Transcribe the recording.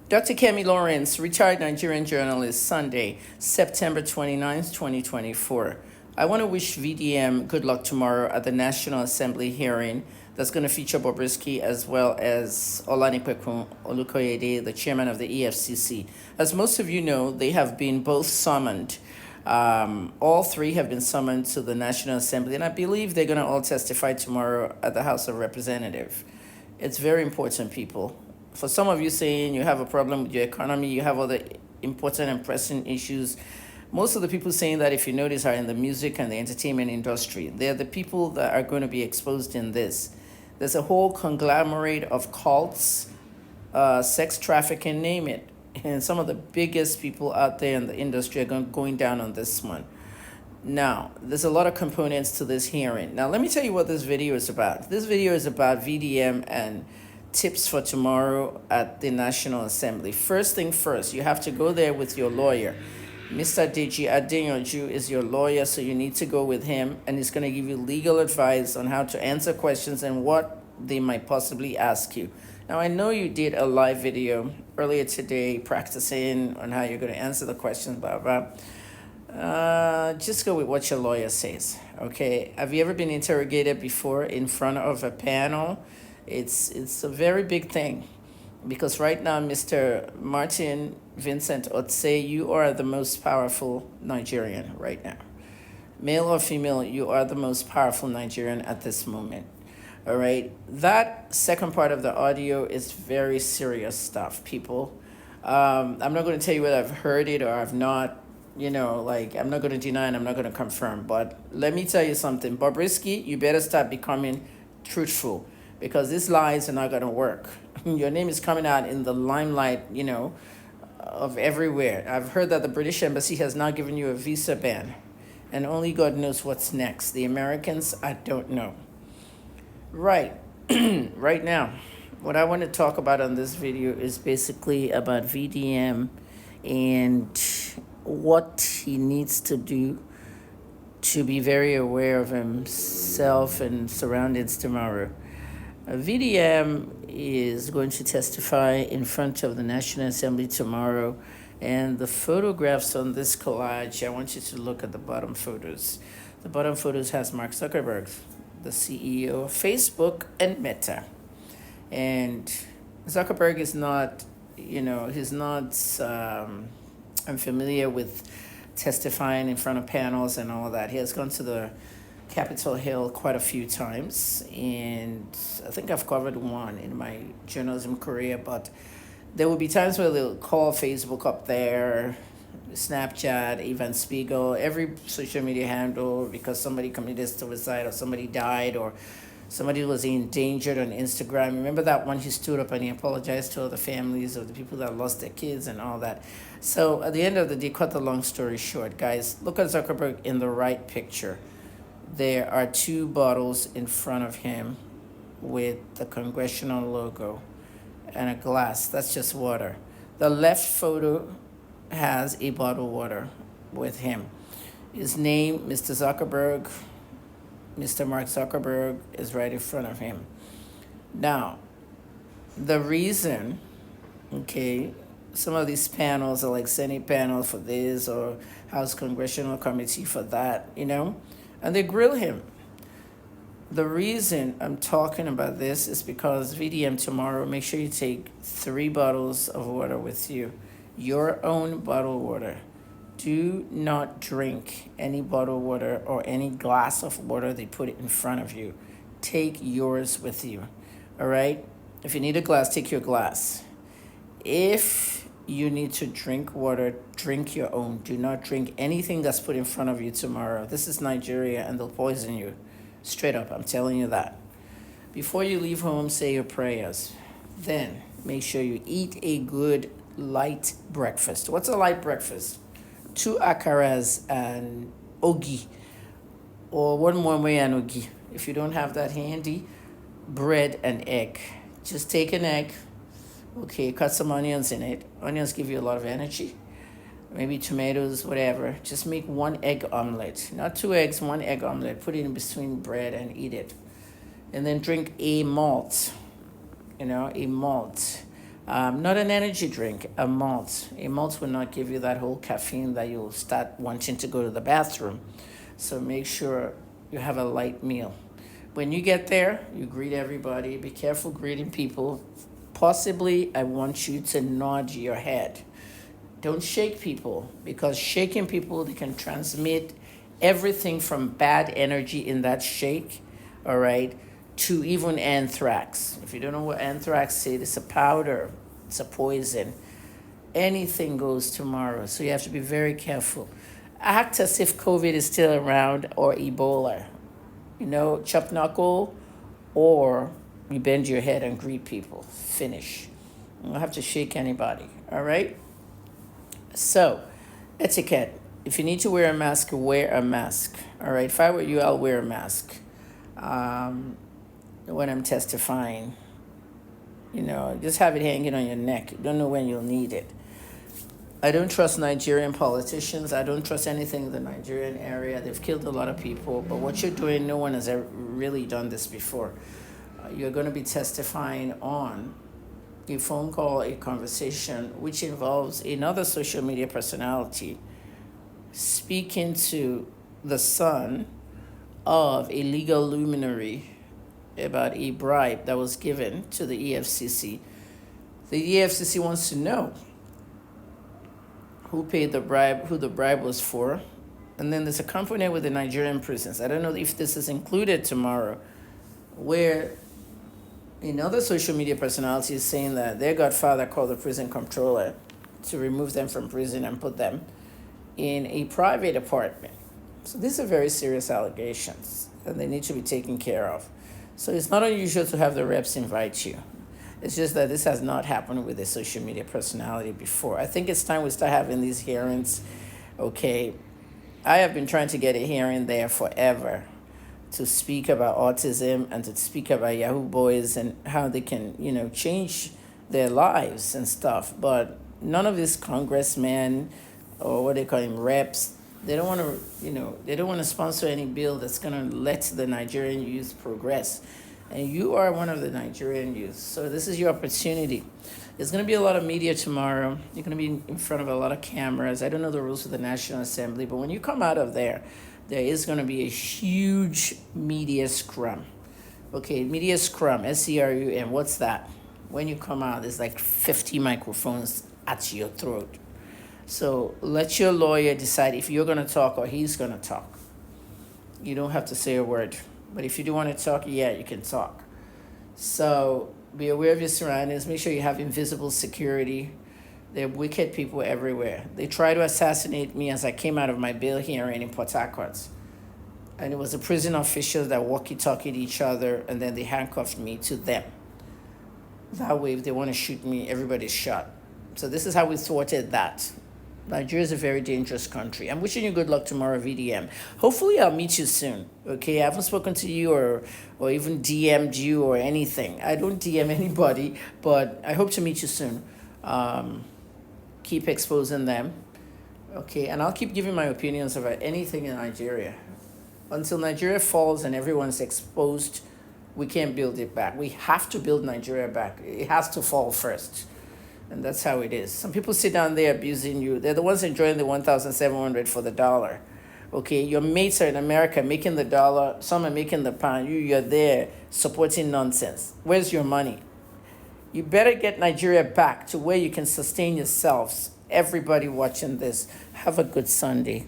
Dr. Kemi Lawrence, retired Nigerian journalist, Sunday, September 29th, 2024. I want to wish VDM good luck tomorrow at the National Assembly hearing that's going to feature Bobrisky as well as Olanipekun Olukoyede, the chairman of the EFCC. As most of you know, they have been both summoned. All three have been summoned to the National Assembly, and I believe they're going to all testify tomorrow at the House of Representatives. It's very important, people. For some of you saying you have a problem with your economy, you have other important and pressing issues. Most of the people saying that, if you notice, are in the music and the entertainment industry. They're the people that are going to be exposed in this. There's a whole conglomerate of cults, sex trafficking, name it. And some of the biggest people out there in the industry are going down on this one. Now, there's a lot of components to this hearing. Now, let me tell you what this video is about. This video is about VDM and tips for tomorrow at the National Assembly. First thing first, you have to go there with your lawyer. Mr. Deji Adeyanju is your lawyer, so you need to go with him, and he's going to give you legal advice on how to answer questions and what they might possibly ask you. Now, I know you did a live video earlier today practicing on how you're going to answer the questions, blah, blah. Just go with what your lawyer says, okay? Have you ever been interrogated before in front of a panel? It's a very big thing, because right now, Mr. Martin Vincent Otse, you are the most powerful Nigerian right now. Male or female, you are the most powerful Nigerian at this moment. All right. That second part of the audio is very serious stuff, people. I'm not going to tell you whether I've heard it or I've not. I'm not going to deny and I'm not going to confirm. But let me tell you something. Bobrisky, you better start becoming truthful, because these lies are not going to work. Your name is coming out in the limelight, of everywhere. I've heard that the British Embassy has now given you a visa ban, and only God knows what's next. The Americans, I don't know. Right. Right now, what I want to talk about on this video is basically about VDM and what he needs to do to be very aware of himself and surroundings tomorrow. VDM is going to testify in front of the National Assembly tomorrow, and the photographs on this collage, I want you to look at the bottom photos. The bottom photos has Mark Zuckerberg, the CEO of Facebook and Meta. And Zuckerberg is not, he's not, I'm familiar with testifying in front of panels and all that. He has gone to the Capitol Hill quite a few times, and I think I've covered one in my journalism career, but there will be times where they'll call Facebook up there, Snapchat, even Spiegel, every social media handle, because somebody committed suicide or somebody died or somebody was endangered on Instagram. Remember that one? He stood up and he apologized to all the families of the people that lost their kids and all that. So at the end of the day, cut the long story short, guys, look at Zuckerberg in the right picture. There are two bottles in front of him with the congressional logo and a glass. That's just water. The left photo has a bottle of water with him. His name, Mr. Zuckerberg, Mr. Mark Zuckerberg, is right in front of him. Now, the reason, some of these panels are like Senate panel for this or House Congressional Committee for that, and they grill him. The reason I'm talking about this is because VDM tomorrow, make sure you take 3 bottles of water with you, your own bottled water. Do not drink any bottled water or any glass of water they put in front of you. Take yours with you, all right? If you need a glass, take your glass. If you need to drink water, drink your own. Do not drink anything that's put in front of you tomorrow. This is Nigeria, and they'll poison you. Straight up, I'm telling you that. Before you leave home, say your prayers. Then make sure you eat a good light breakfast. What's a light breakfast? 2 akaras and ogi, or one more way and ogi. If you don't have that handy, bread and egg. Just take an egg, cut some onions in it. Onions give you a lot of energy. Maybe tomatoes, whatever. Just make 1 egg omelet. Not 2 eggs, 1 egg omelet. Put it in between bread and eat it. And then drink a malt, a malt. Not an energy drink, a malt. A malt will not give you that whole caffeine that you'll start wanting to go to the bathroom. So make sure you have a light meal. When you get there, you greet everybody. Be careful greeting people. Possibly, I want you to nod your head. Don't shake people, because shaking people, they can transmit everything from bad energy in that shake, all right, to even anthrax. If you don't know what anthrax is, it's a powder, it's a poison. Anything goes tomorrow, so you have to be very careful. Act as if COVID is still around, or Ebola. Chop knuckle, or you bend your head and greet people. Finish. You don't have to shake anybody, all right? So, etiquette. If you need to wear a mask, wear a mask, all right? If I were you, I'll wear a mask. When I'm testifying, just have it hanging on your neck. You don't know when you'll need it. I don't trust Nigerian politicians. I don't trust anything in the Nigerian area. They've killed a lot of people. But what you're doing, no one has ever really done this before. You're going to be testifying on a phone call, a conversation, which involves another social media personality speaking to the son of a legal luminary about a bribe that was given to the EFCC. The EFCC wants to know who paid the bribe, who the bribe was for. And then there's a component with the Nigerian prisons. I don't know if this is included tomorrow, where another social media personality is saying that their godfather called the prison controller to remove them from prison and put them in a private apartment. So these are very serious allegations, and they need to be taken care of. So it's not unusual to have the reps invite you. It's just that this has not happened with a social media personality before. I think it's time we start having these hearings. Okay, I have been trying to get a hearing there forever to speak about autism and to speak about Yahoo boys and how they can, change their lives and stuff. But none of these congressmen, or what they call them, reps, they don't want to, they don't want to sponsor any bill that's going to let the Nigerian youth progress. And you are one of the Nigerian youth. So this is your opportunity. There's going to be a lot of media tomorrow. You're going to be in front of a lot of cameras. I don't know the rules of the National Assembly, but when you come out of there is going to be a huge media scrum. Okay, media scrum, SCRUM, what's that? When you come out, there's like 50 microphones at your throat. So let your lawyer decide if you're going to talk or he's going to talk. You don't have to say a word. But if you do want to talk, yeah, you can talk. So be aware of your surroundings. Make sure you have invisible security. There are wicked people everywhere. They tried to assassinate me as I came out of my bail hearing in Port Harcourt. And it was the prison officials that walkie-talkied each other, and then they handcuffed me to them. That way, if they want to shoot me, everybody's shot. So this is how we thwarted that. Nigeria is a very dangerous country. I'm wishing you good luck tomorrow, VDM. Hopefully, I'll meet you soon, okay? I haven't spoken to you or even DM'd you or anything. I don't DM anybody, but I hope to meet you soon. Keep exposing them, okay? And I'll keep giving my opinions about anything in Nigeria. Until Nigeria falls and everyone's exposed, we can't build it back. We have to build Nigeria back. It has to fall first. And that's how it is. Some people sit down there abusing you. They're the ones enjoying the 1,700 for the dollar. Okay, your mates are in America making the dollar. Some are making the pound. You're there supporting nonsense. Where's your money? You better get Nigeria back to where you can sustain yourselves. Everybody watching this, have a good Sunday.